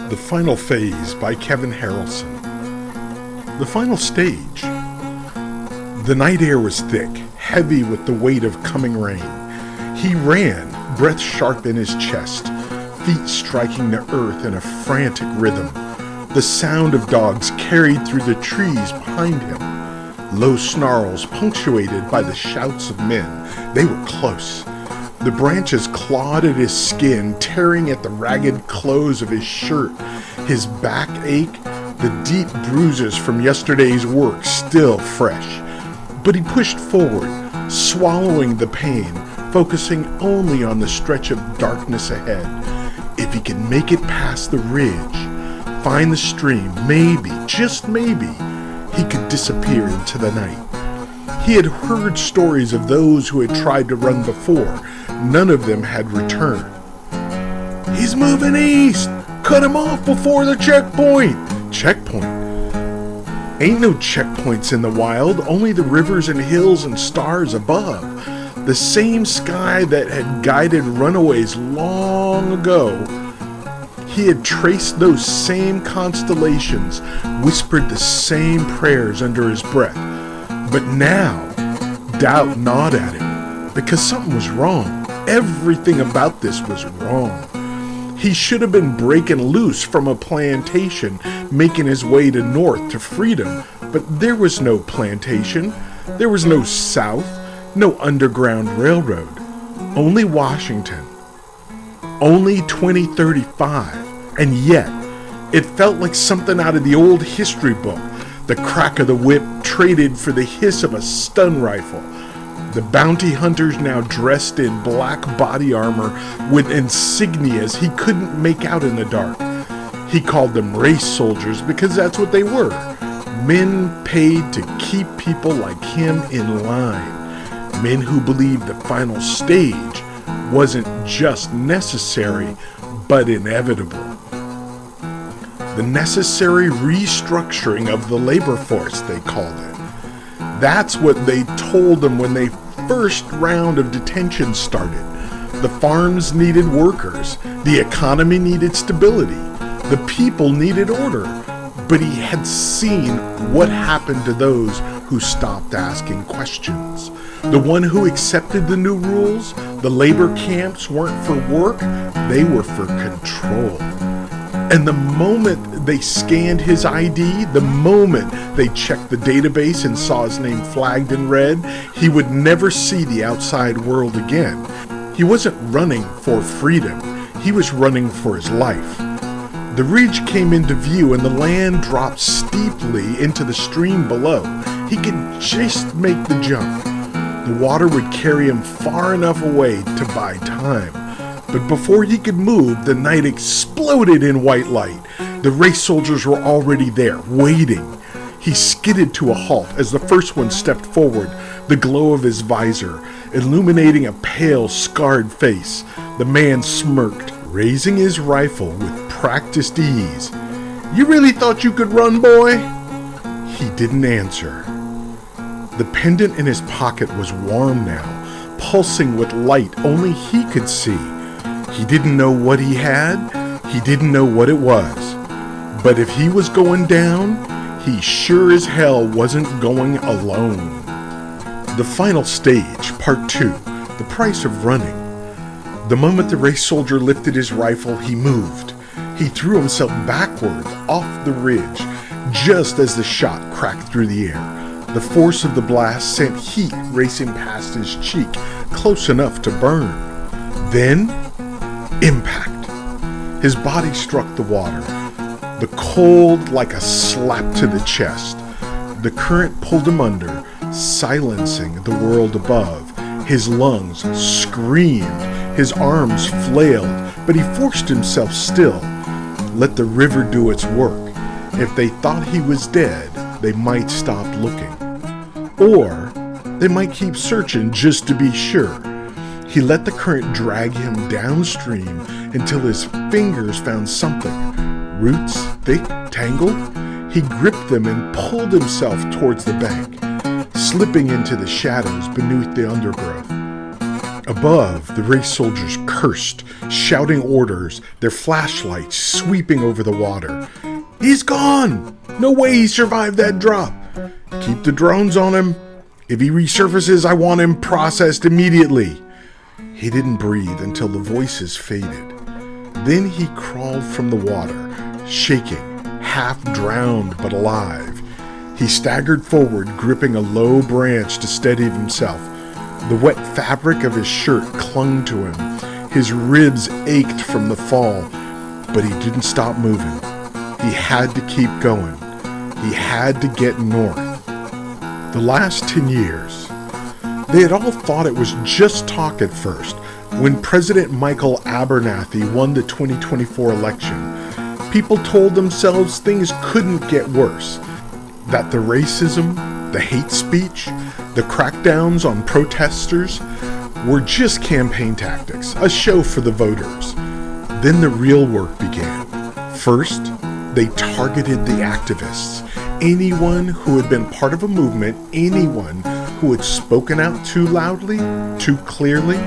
The Final Phase by Kevin Haralson. The final stage. The night air was thick, heavy with the weight of coming rain. He ran, breath sharp in his chest, feet striking the earth in a frantic rhythm. The sound of dogs carried through the trees behind him. Low snarls punctuated by the shouts of men. They were close. The branches clawed at his skin, tearing at the ragged clothes of his shirt. His back ached, the deep bruises from yesterday's work still fresh. But he pushed forward, swallowing the pain, focusing only on the stretch of darkness ahead. If he could make it past the ridge, find the stream, maybe, just maybe, he could disappear into the night. He had heard stories of those who had tried to run before. None of them had returned. "He's moving east! Cut him off before the checkpoint!" Checkpoint? Ain't no checkpoints in the wild, only the rivers and hills and stars above. The same sky that had guided runaways long ago. He had traced those same constellations, whispered the same prayers under his breath. But now, doubt gnawed at him, because something was wrong. Everything about this was wrong. He should have been breaking loose from a plantation, making his way to north to freedom, but there was no plantation. There was no South, no underground railroad. Only Washington. Only 2035. And yet, it felt like something out of the old history book. The crack of the whip traded for the hiss of a stun rifle. The bounty hunters now dressed in black body armor with insignias he couldn't make out in the dark. He called them race soldiers because that's what they were. Men paid to keep people like him in line. Men who believed the final stage wasn't just necessary, but inevitable. The necessary restructuring of the labor force, they called it. That's what they told them when the first round of detention started. The farms needed workers. The economy needed stability. The people needed order. But he had seen what happened to those who stopped asking questions. The one who accepted the new rules, the labor camps weren't for work, they were for control. And the moment they scanned his ID, the moment they checked the database and saw his name flagged in red, he would never see the outside world again. He wasn't running for freedom. He was running for his life. The ridge came into view and the land dropped steeply into the stream below. He could just make the jump. The water would carry him far enough away to buy time. But before he could move, the night exploded in white light. The race soldiers were already there, waiting. He skidded to a halt as the first one stepped forward, the glow of his visor illuminating a pale, scarred face. The man smirked, raising his rifle with practiced ease. "You really thought you could run, boy?" He didn't answer. The pendant in his pocket was warm now, pulsing with light only he could see. He didn't know what he had. He didn't know what it was. But if he was going down, he sure as hell wasn't going alone. The final stage, part 2, the price of running. The moment the race soldier lifted his rifle, he moved. He threw himself backward off the ridge, just as the shot cracked through the air. The force of the blast sent heat racing past his cheek, close enough to burn. Then, impact. His body struck the water, the cold like a slap to the chest. The current pulled him under, silencing the world above. His lungs screamed, his arms flailed, but he forced himself still. Let the river do its work. If they thought he was dead, they might stop looking. Or they might keep searching just to be sure. He let the current drag him downstream until his fingers found something. Roots, thick, tangled. He gripped them and pulled himself towards the bank, slipping into the shadows beneath the undergrowth. Above, the race soldiers cursed, shouting orders, their flashlights sweeping over the water. "He's gone! No way he survived that drop! Keep the drones on him! If he resurfaces, I want him processed immediately!" He didn't breathe until the voices faded. Then he crawled from the water, shaking, half drowned but alive. He staggered forward, gripping a low branch to steady himself. The wet fabric of his shirt clung to him. His ribs ached from the fall, but he didn't stop moving. He had to keep going. He had to get north. The last 10 years, they had all thought it was just talk at first. When President Michael Abernathy won the 2024 election, people told themselves things couldn't get worse. That the racism, the hate speech, the crackdowns on protesters were just campaign tactics, a show for the voters. Then the real work began. First, they targeted the activists. Anyone who had been part of a movement, anyone who had spoken out too loudly, too clearly,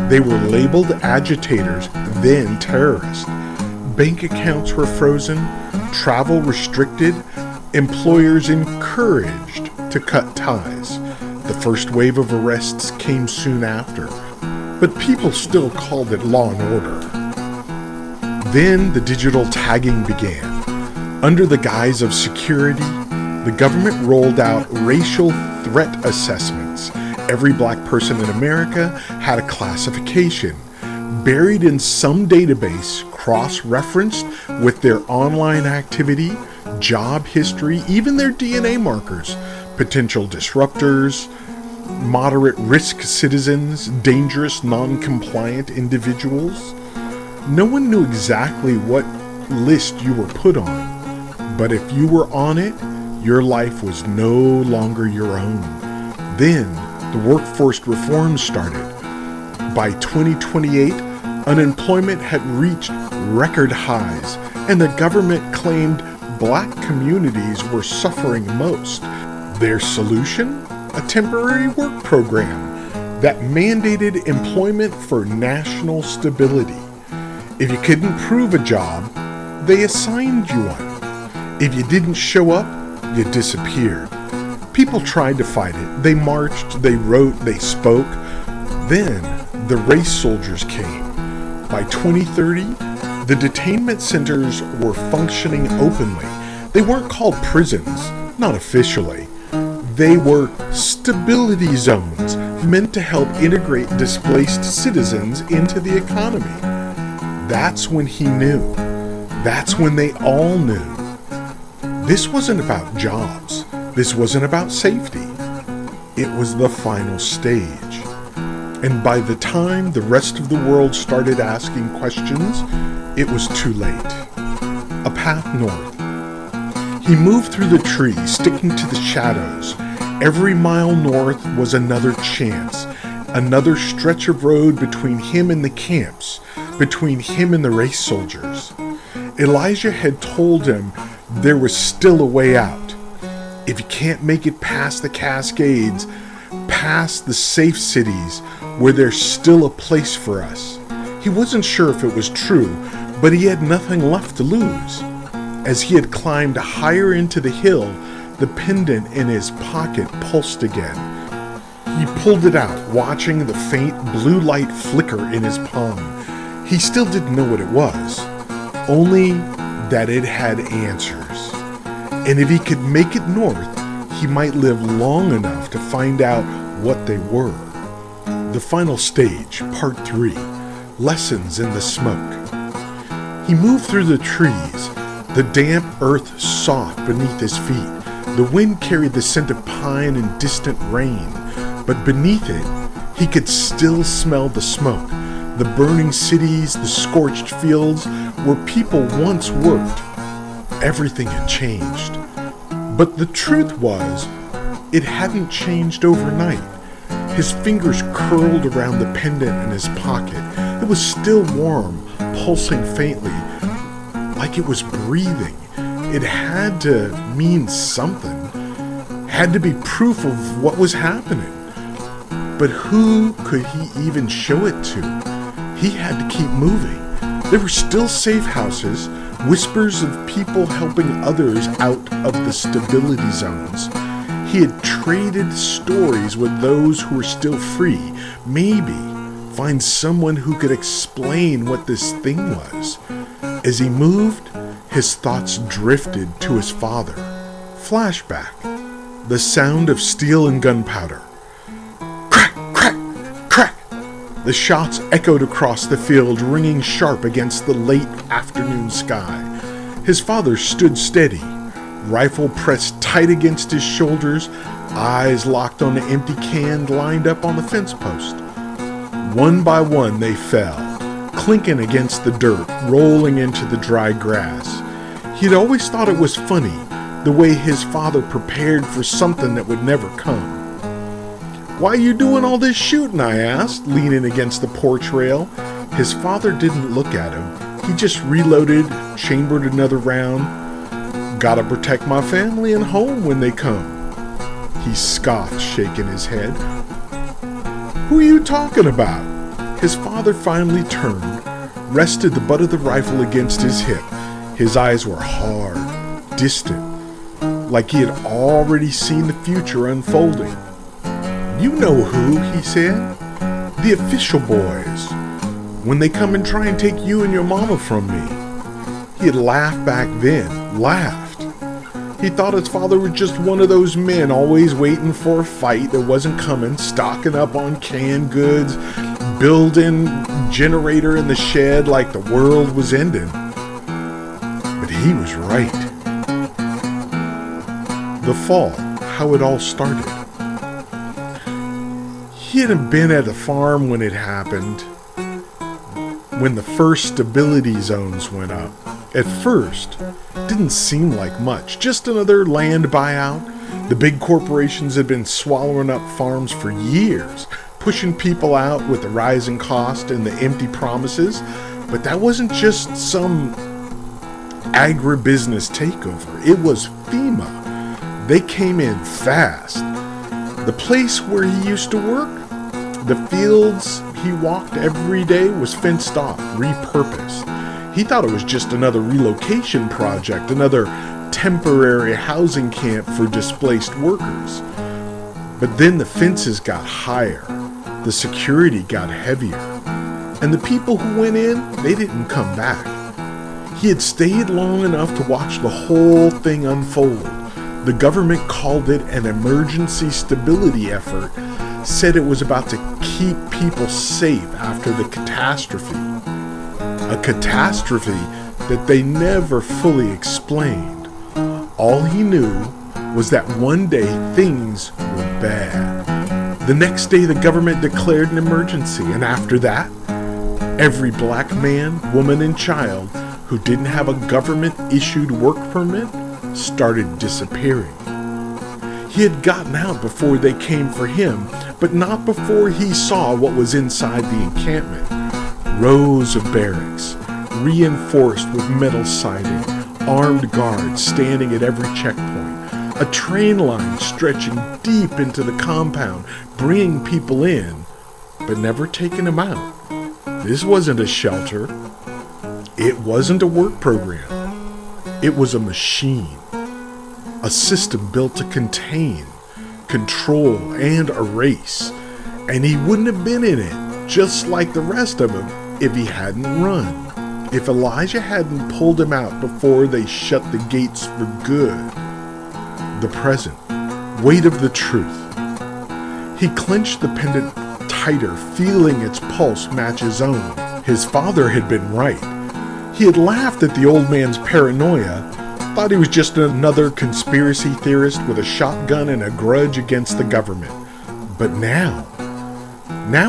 they were labeled agitators, then terrorists. Bank accounts were frozen, travel restricted, employers encouraged to cut ties. The first wave of arrests came soon after, but people still called it law and order. Then the digital tagging began. Under the guise of security, the government rolled out racial threat assessments. Every black person in America had a classification, buried in some database, cross-referenced with their online activity, job history, even their DNA markers, potential disruptors, moderate risk citizens, dangerous non-compliant individuals. No one knew exactly what list you were put on, but if you were on it, your life was no longer your own. Then the workforce reform started. By 2028, unemployment had reached record highs, and the government claimed black communities were suffering most. Their solution? A temporary work program that mandated employment for national stability. If you couldn't prove a job, they assigned you one. If you didn't show up, you disappeared. People tried to fight it. They marched, they wrote, they spoke. Then the race soldiers came. By 2030, the detainment centers were functioning openly. They weren't called prisons, not officially. They were stability zones meant to help integrate displaced citizens into the economy. That's when he knew. That's when they all knew. This wasn't about jobs. This wasn't about safety. It was the final stage. And by the time the rest of the world started asking questions, it was too late. A path north. He moved through the trees, sticking to the shadows. Every mile north was another chance, another stretch of road between him and the camps, between him and the race soldiers. Elijah had told him there was still a way out. If you can't make it past the Cascades, past the safe cities where there's still a place for us. He wasn't sure if it was true, but he had nothing left to lose. As he had climbed higher into the hill, the pendant in his pocket pulsed again. He pulled it out, watching the faint blue light flicker in his palm. He still didn't know what it was, only that it had answers. And if he could make it north, he might live long enough to find out what they were. The final stage, part 3, lessons in the smoke. He moved through the trees, the damp earth soft beneath his feet. The wind carried the scent of pine and distant rain, but beneath it, he could still smell the smoke, the burning cities, the scorched fields where people once worked. Everything had changed. But the truth was, it hadn't changed overnight. His fingers curled around the pendant in his pocket. It was still warm, pulsing faintly, like it was breathing. It had to mean something. Had to be proof of what was happening. But who could he even show it to? He had to keep moving. There were still safe houses, whispers of people helping others out of the stability zones. He had traded stories with those who were still free. Maybe find someone who could explain what this thing was. As he moved, his thoughts drifted to his father. Flashback. The sound of steel and gunpowder. Crack, crack, crack. The shots echoed across the field, ringing sharp against the late afternoon sky. His father stood steady, rifle pressed tight against his shoulders, eyes locked on the empty can lined up on the fence post. One by one they fell, clinking against the dirt, rolling into the dry grass. He'd always thought it was funny, the way his father prepared for something that would never come. "Why you doing all this shooting?" I asked, leaning against the porch rail. His father didn't look at him. He just reloaded, chambered another round. "Gotta protect my family and home when they come." He scoffed, shaking his head. "Who are you talking about?" His father finally turned, rested the butt of the rifle against his hip. His eyes were hard, distant, like he had already seen the future unfolding. "You know who," he said. "The official boys. When they come and try and take you and your mama from me." He had laughed back then, laughed. He thought his father was just one of those men always waiting for a fight that wasn't coming, stocking up on canned goods, building generator in the shed like the world was ending. But he was right. The fall, how it all started. He hadn't been at the farm when it happened, when the first stability zones went up. At first, didn't seem like much, just another land buyout. The big corporations had been swallowing up farms for years, pushing people out with the rising cost and the empty promises. But that wasn't just some agribusiness takeover. It was FEMA. They came in fast. The place where he used to work, the fields he walked every day, was fenced off, repurposed. He thought it was just another relocation project, another temporary housing camp for displaced workers. But then the fences got higher, the security got heavier, and the people who went in, they didn't come back. He had stayed long enough to watch the whole thing unfold. The government called it an emergency stability effort, said it was about to keep people safe after the catastrophe. A catastrophe that they never fully explained. All he knew was that one day things were bad. The next day the government declared an emergency, and after that, every black man, woman, and child who didn't have a government-issued work permit started disappearing. He had gotten out before they came for him, but not before he saw what was inside the encampment. Rows of barracks, reinforced with metal siding, armed guards standing at every checkpoint, a train line stretching deep into the compound, bringing people in, but never taking them out. This wasn't a shelter. It wasn't a work program. It was a machine. A system built to contain, control, and erase. And he wouldn't have been in it, just like the rest of them, if he hadn't run. If Elijah hadn't pulled him out before they shut the gates for good. The present, weight of the truth. He clenched the pendant tighter, feeling its pulse match his own. His father had been right. He had laughed at the old man's paranoia, thought he was just another conspiracy theorist with a shotgun and a grudge against the government. But now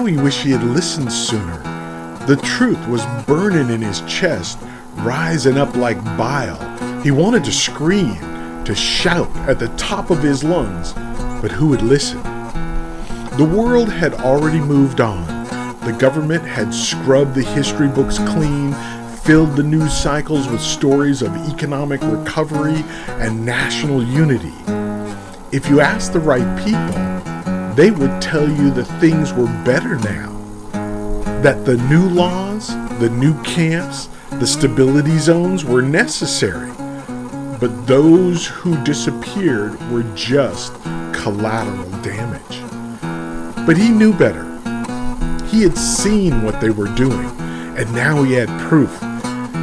he wished he had listened sooner. The truth was burning in his chest, rising up like bile. He wanted to scream, to shout at the top of his lungs, but who would listen? The world had already moved on. The government had scrubbed the history books clean, filled the news cycles with stories of economic recovery and national unity. If you asked the right people, they would tell you that things were better now. That the new laws, the new camps, the stability zones were necessary. But those who disappeared were just collateral damage. But he knew better. He had seen what they were doing, and now he had proof.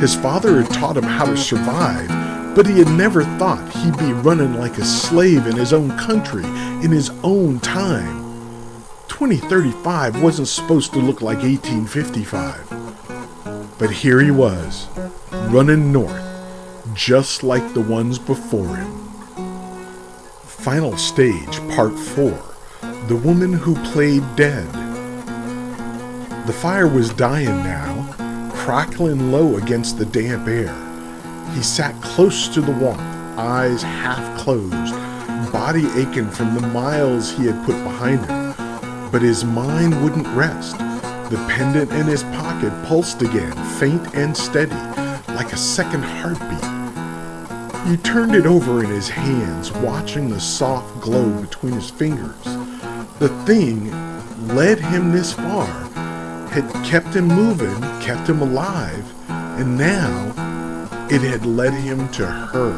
His father had taught him how to survive, but he had never thought he'd be running like a slave in his own country, in his own time. 2035 wasn't supposed to look like 1855. But here he was, running north, just like the ones before him. Final stage, part 4. The woman who played dead. The fire was dying now, crackling low against the damp air. He sat close to the warmth, eyes half closed, body aching from the miles he had put behind him. But his mind wouldn't rest. The pendant in his pocket pulsed again, faint and steady, like a second heartbeat. He turned it over in his hands, watching the soft glow between his fingers. The thing led him this far, had kept him moving, kept him alive, and now it had led him to her.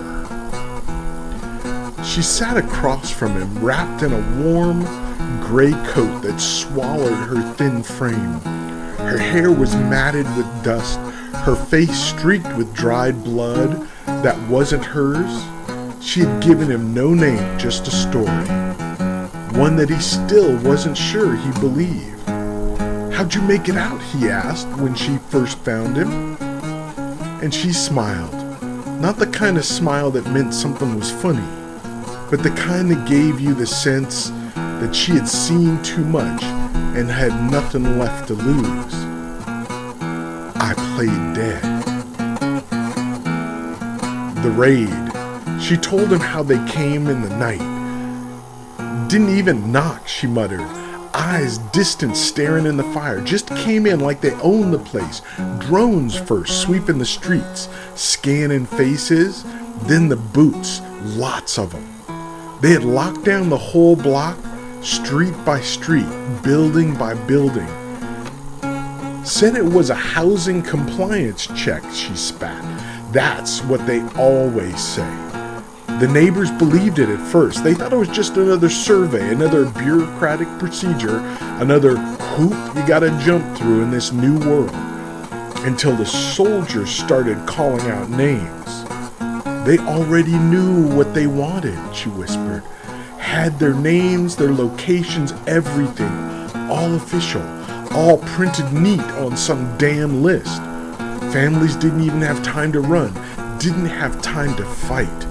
She sat across from him, wrapped in a warm, gray coat that swallowed her thin frame. Her hair was matted with dust, her face streaked with dried blood that wasn't hers. She had given him no name, just a story. One that he still wasn't sure he believed. "How'd you make it out?" he asked when she first found him. And she smiled. Not the kind of smile that meant something was funny, but the kind that gave you the sense that she had seen too much and had nothing left to lose. "I played dead." The raid. She told him how they came in the night. "Didn't even knock," she muttered, eyes distant staring in the fire. "Just came in like they owned the place. Drones first, sweeping the streets, scanning faces, then the boots, lots of them. They had locked down the whole block, street by street, building by building. Said it was a housing compliance check," she spat. "That's what they always say." The neighbors believed it at first. They thought it was just another survey, another bureaucratic procedure, another hoop you gotta jump through in this new world. Until the soldiers started calling out names. "They already knew what they wanted," she whispered. "Had their names, their locations, everything. All official. All printed neat on some damn list. Families didn't even have time to run. Didn't have time to fight.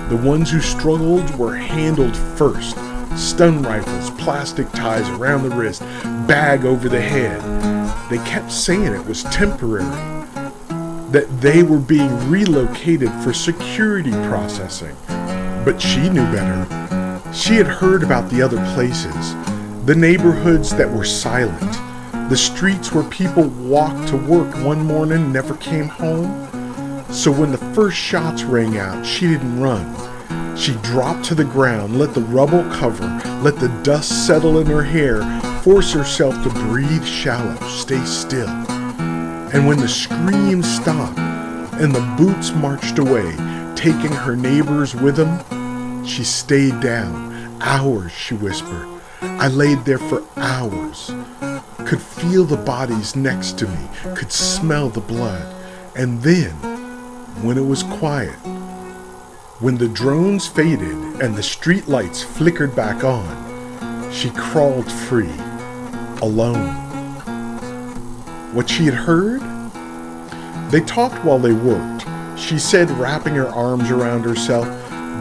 The ones who struggled were handled first. Stun rifles, plastic ties around the wrist, bag over the head. They kept saying it was temporary, that they were being relocated for security processing. But she knew better. She had heard about the other places, the neighborhoods that were silent, the streets where people walked to work one morning and never came home. So when the first shots rang out, she didn't run. She dropped to the ground, let the rubble cover, let the dust settle in her hair, force herself to breathe shallow, stay still. And when the screams stopped and the boots marched away, taking her neighbors with them, she stayed down. "Hours," she whispered. "I laid there for hours. Could feel the bodies next to me, could smell the blood. And then, when it was quiet, when the drones faded and the street lights flickered back on, she crawled free, alone." What she had heard? They talked while they worked. She said, wrapping her arms around herself,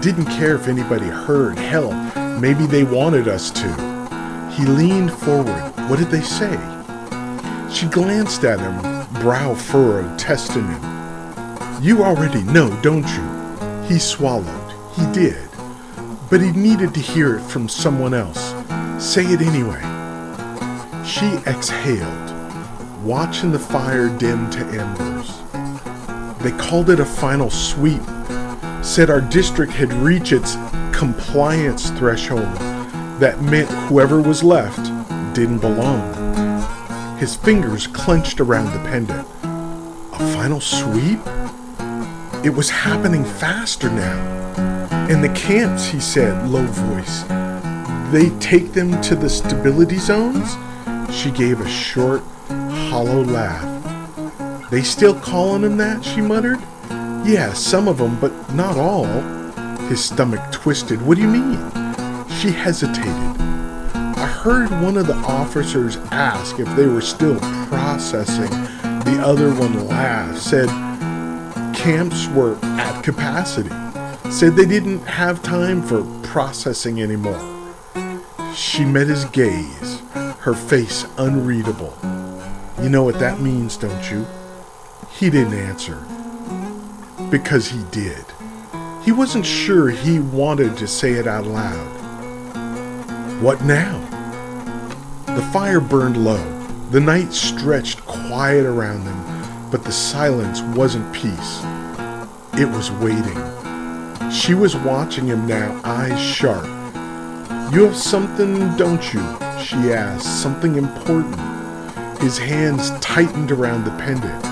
didn't care if anybody heard. Hell, maybe they wanted us to. He leaned forward. What did they say? She glanced at him, brow furrowed, testing him. "You already know, don't you?" He swallowed. He did. But he needed to hear it from someone else. Say it anyway. She exhaled, watching the fire dim to embers. They called it a final sweep. Said our district had reached its compliance threshold. That meant whoever was left didn't belong. His fingers clenched around the pendant. A final sweep? It was happening faster now. In the camps, he said, low voice, they take them to the stability zones? She gave a short, hollow laugh. They still calling them that, she muttered. Yeah, some of them, but not all. His stomach twisted. What do you mean? She hesitated. I heard one of the officers ask if they were still processing. The other one laughed, said camps were at capacity, said they didn't have time for processing anymore. She met his gaze, her face unreadable. You know what that means, don't you? He didn't answer. Because he did. He wasn't sure he wanted to say it out loud. What now? The fire burned low. The night stretched quiet around them, but the silence wasn't peace. It was waiting. She was watching him now, eyes sharp. You have something, don't you? She asked. Something important. His hands tightened around the pendant.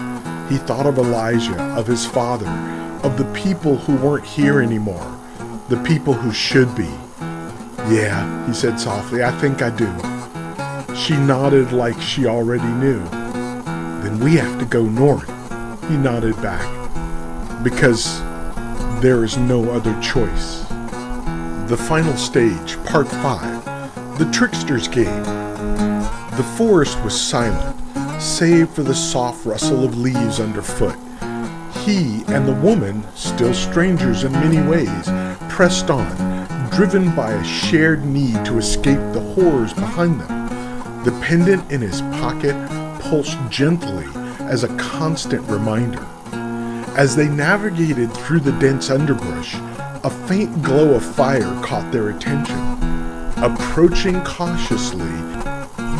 He thought of Elijah, of his father, of the people who weren't here anymore, the people who should be. Yeah, he said softly, I think I do. She nodded like she already knew. Then we have to go north, he nodded back, because there is no other choice. The final stage, part 5, the trickster's game. The forest was silent, save for the soft rustle of leaves underfoot. He and the woman, still strangers in many ways, pressed on, driven by a shared need to escape the horrors behind them. The pendant in his pocket pulsed gently as a constant reminder. As they navigated through the dense underbrush, a faint glow of fire caught their attention. Approaching cautiously,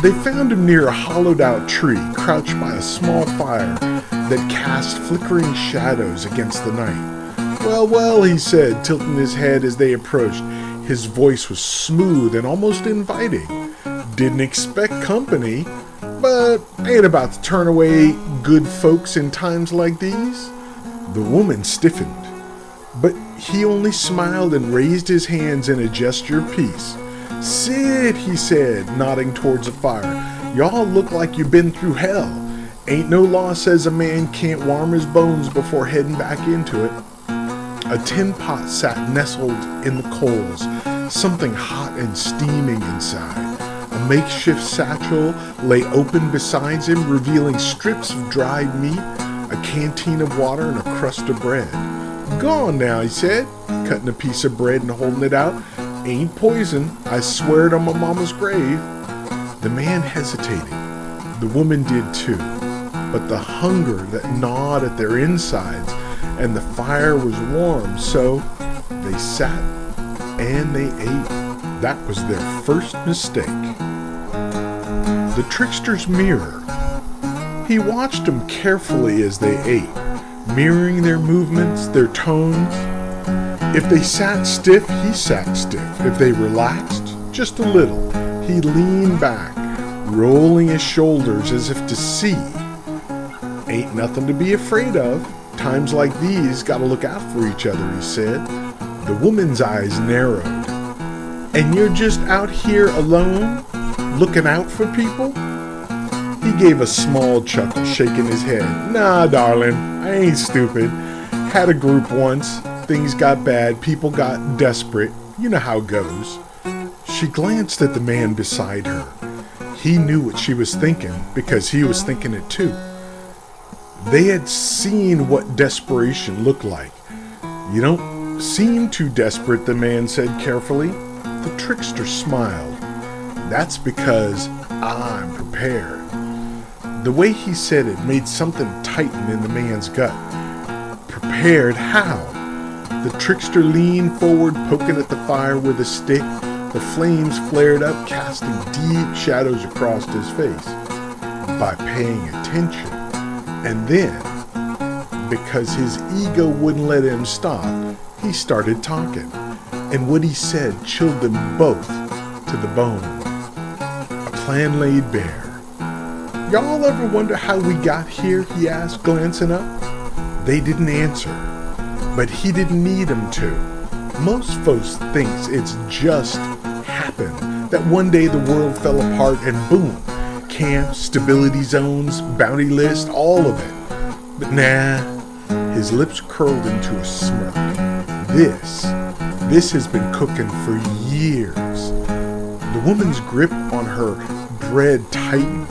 they found him near a hollowed-out tree, crouched by a small fire that cast flickering shadows against the night. Well, well, he said, tilting his head as they approached. His voice was smooth and almost inviting. Didn't expect company, but ain't about to turn away good folks in times like these. The woman stiffened, but he only smiled and raised his hands in a gesture of peace. Sit, he said, nodding towards the fire. Y'all look like you've been through hell. Ain't no law says a man can't warm his bones before heading back into it. A tin pot sat nestled in the coals, something hot and steaming inside. A makeshift satchel lay open beside him, revealing strips of dried meat, a canteen of water, and a crust of bread. Gone now, he said, cutting a piece of bread and holding it out. Ain't poison, I swear it on my mama's grave. The man hesitated. The woman did too. But the hunger that gnawed at their insides and the fire was warm, so they sat and they ate. That was their first mistake. The trickster's mirror. He watched them carefully as they ate, mirroring their movements, their tones. If they sat stiff, he sat stiff. If they relaxed, just a little, he leaned back, rolling his shoulders as if to see. Ain't nothing to be afraid of. Times like these, gotta look out for each other, he said. The woman's eyes narrowed. And you're just out here alone, looking out for people? He gave a small chuckle, shaking his head. Nah, darling, I ain't stupid. Had a group once. Things got bad, people got desperate. You know how it goes. She glanced at the man beside her. He knew what she was thinking because he was thinking it too. They had seen what desperation looked like. You don't seem too desperate, the man said carefully. The trickster smiled. That's because I'm prepared. The way he said it made something tighten in the man's gut. Prepared how? The trickster leaned forward, poking at the fire with a stick. The flames flared up, casting deep shadows across his face. By paying attention. And then, because his ego wouldn't let him stop, he started talking. And what he said chilled them both. to the bone. A plan laid bare. "Y'all ever wonder how we got here?" he asked, glancing up. They didn't answer, but he didn't need them to. Most folks thinks it's just happened, that one day the world fell apart and boom, camps, stability zones, bounty list, all of it. But nah, his lips curled into a smirk. This has been cooking for years. The woman's grip on her bread tightened.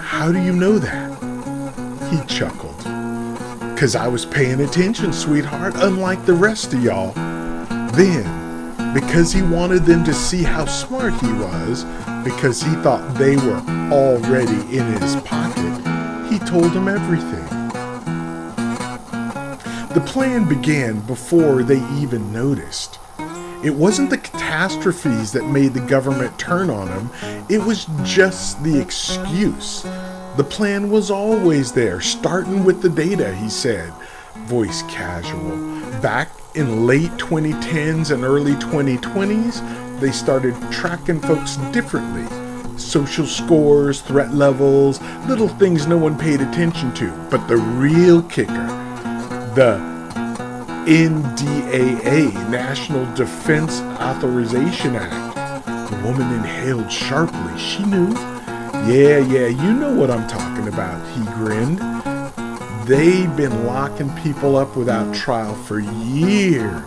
"How do you know that?" He chuckled. "'Cause I was paying attention, sweetheart, unlike the rest of y'all." Then, because he wanted them to see how smart he was, because he thought they were already in his pocket, he told them everything. The plan began before they even noticed. It wasn't the catastrophes that made the government turn on him, it was just the excuse. The plan was always there, starting with the data, he said, voice casual. Back in late 2010s and early 2020s, they started tracking folks differently. Social scores, threat levels, little things no one paid attention to. But the real kicker, the NDAA, National Defense Authorization Act. The woman inhaled sharply. She knew. Yeah, you know what I'm talking about, he grinned. They've been locking people up without trial for years.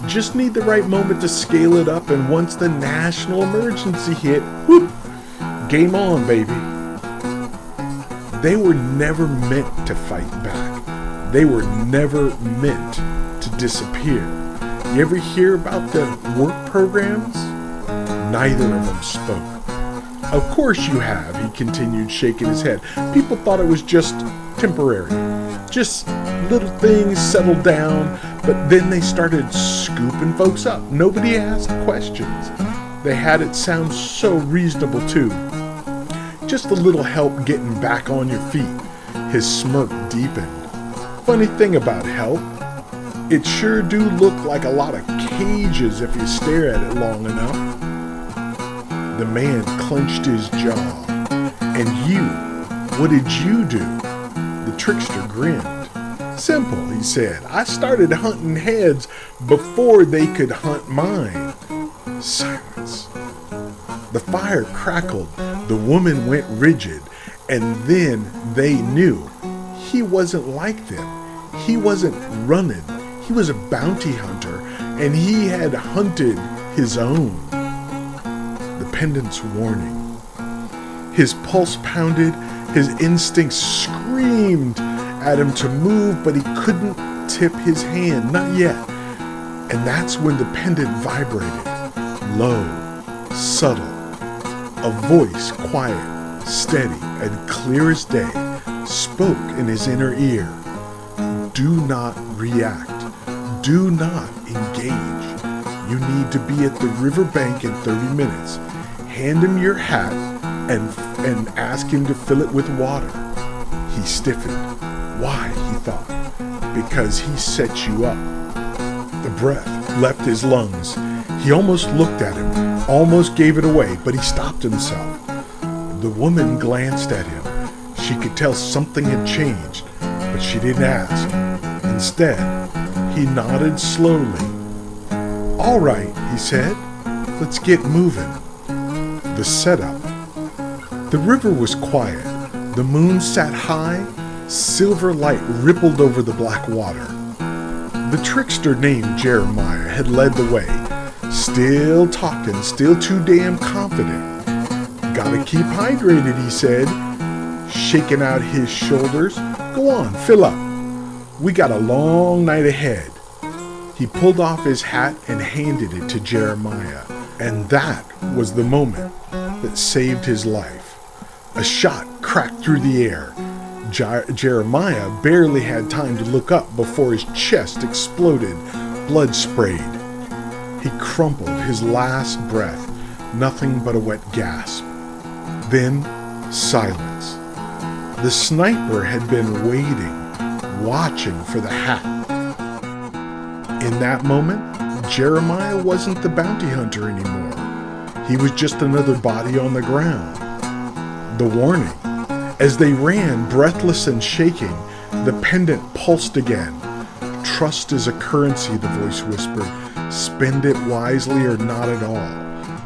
Just need the right moment to scale it up, and once the national emergency hit, whoop, game on, baby. They were never meant to fight back. They were never meant to disappear. You ever hear about the work programs? Neither of them spoke. Of course you have, he continued, shaking his head. People thought it was just temporary. Just little things settled down, but then they started scooping folks up. Nobody asked questions. They had it sound so reasonable too. Just a little help getting back on your feet. His smirk deepened. Funny thing about help, it sure do look like a lot of cages if you stare at it long enough. The man clenched his jaw. "And you, what did you do?" The trickster grinned. "Simple," he said. "I started hunting heads before they could hunt mine." Silence. The fire crackled. The woman went rigid. And then they knew he wasn't like them. He wasn't running. He was a bounty hunter, and he had hunted his own. The pendant's warning. His pulse pounded, his instincts screamed at him to move, but he couldn't tip his hand, not yet. And that's when the pendant vibrated, low, subtle. A voice, quiet, steady, and clear as day, spoke in his inner ear. Do not react. Do not engage. You need to be at the riverbank in 30 minutes. Hand him your hat and ask him to fill it with water. He stiffened. Why, he thought. Because he set you up. The breath left his lungs. He almost looked at him, almost gave it away, but he stopped himself. The woman glanced at him. She could tell something had changed, but she didn't ask. Instead, he nodded slowly. "All right," he said. "Let's get moving." The setup. The river was quiet. The moon sat high. Silver light rippled over the black water. The trickster named Jeremiah had led the way. Still talking, still too damn confident. "Gotta keep hydrated," he said, shaking out his shoulders. "Go on, fill up. We got a long night ahead." He pulled off his hat and handed it to Jeremiah. And that was the moment that saved his life. A shot cracked through the air. Jeremiah barely had time to look up before his chest exploded. Blood sprayed. He crumpled his last breath, nothing but a wet gasp. Then silence. The sniper had been waiting, watching for the hat. In that moment, Jeremiah wasn't the bounty hunter anymore. He was just another body on the ground. The warning. As they ran, breathless and shaking, the pendant pulsed again. Trust is a currency, the voice whispered. Spend it wisely or not at all.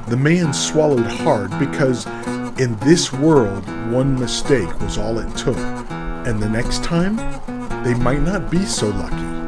The man swallowed hard because in this world, one mistake was all it took. And the next time, they might not be so lucky.